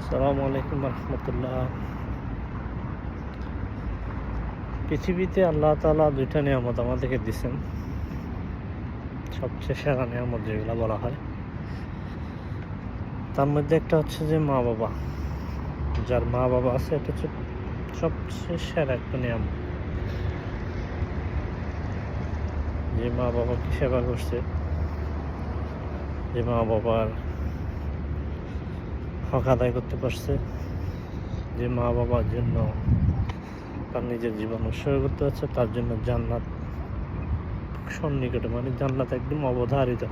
আসসালামু আলাইকুম রহমতুল্লাহ। পৃথিবীতে আল্লাহ তাআলা দুইটা নিয়ামত আমাদেরকে দিয়েছেন, সবচেয়ে সেরা নিয়ামত যেগুলো বলা হয়। তার মধ্যে একটা হচ্ছে যে মা বাবা। যার মা বাবা আছে এটা হচ্ছে সবচেয়ে সেরা একটা নিয়ামত। যে মা বাবাকে সেবা করছে, যে মা বাবার হক আদায় করতে পারছে, যে মা বাবার জন্য তার নিজের জীবন উৎসর্গ করতে পারছে, তার জন্য জান্নাত সন্নিকটে, মানে জান্নাত একদম অবধারিত।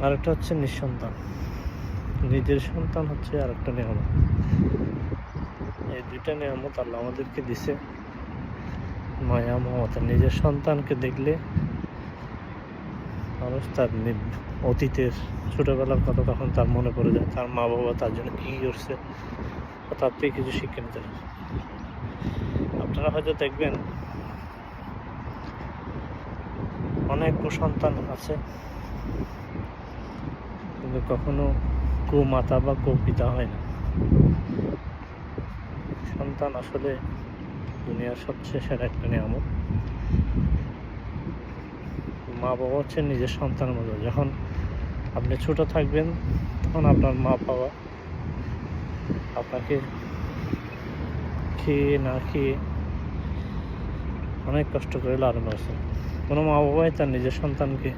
আরেকটা হচ্ছে নিঃসন্তান, নিজের সন্তান হচ্ছে আরেকটা নিয়ামত। এই দুইটা নিয়ামত আল্লাহ আমাদেরকে দিছে মায়া মমতা। নিজের সন্তানকে দেখলে মানুষ তার অতীতের ছোটবেলার কথা তখন তার মনে পড়ে যায়, তার মা বাবা তার জন্য কী করছে, তার থেকে কিছু শিক্ষা নিতে হয়। আপনারা হয়তো দেখবেন অনেক সন্তান আছে কিন্তু কখনো মাতা বা পিতা হয় না। সন্তান আসলে দুনিয়ার সবচেয়ে সেরা একটা নিয়ামত। মা বাবা হচ্ছে নিজের সন্তানের মতো। যখন আপনি ছোট থাকবেন তখন আপনার মা বাবা আপনাকে খেয়ে না খেয়ে অনেক কষ্ট করে লালন করছে। কোনো মা বাবাই তার নিজের সন্তানকে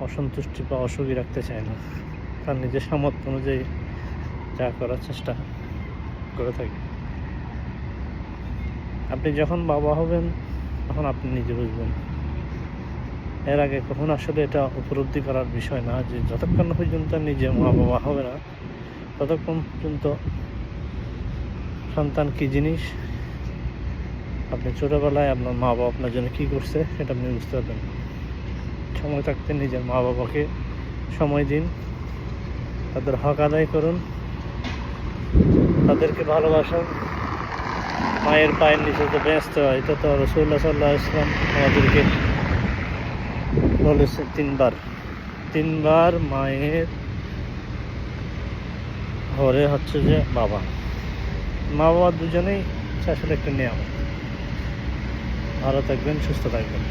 অসন্তুষ্টি বা অসুখী রাখতে চায় না, তার নিজের সামর্থ্য অনুযায়ী যা করার চেষ্টা করে থাকে। আপনি যখন বাবা হবেন তখন আপনি নিজে বুঝবেন। এর আগে কখন আসলে এটা উপলব্ধি করার বিষয় না যে যতক্ষণ পর্যন্ত নিজে মা বাবা হবে না ততক্ষণ পর্যন্ত সন্তান কী জিনিস, আপনি ছোটোবেলায় আপনার মা বাবা আপনার জন্য কী করছে সেটা আপনি বুঝতে পারবেন। সময় থাকতে নিজের মা বাবাকে সময় দিন, তাদের হক আদায় করুন, তাদেরকে ভালোবাসুন। মায়ের পায়ের নিচে তো বেঁচতে হয়, এটা তো রাসূলুল্লাহ সাল্লাল্লাহু আলাইহি ওয়াসাল্লাম আমাদেরকে বলেছে তিনবার মায়ের ঘরে হচ্ছে যে বাবা। মা বাবা দুজনেই আসলে একটা নিয়ামত। ভালো থাকবেন, সুস্থ থাকবেন।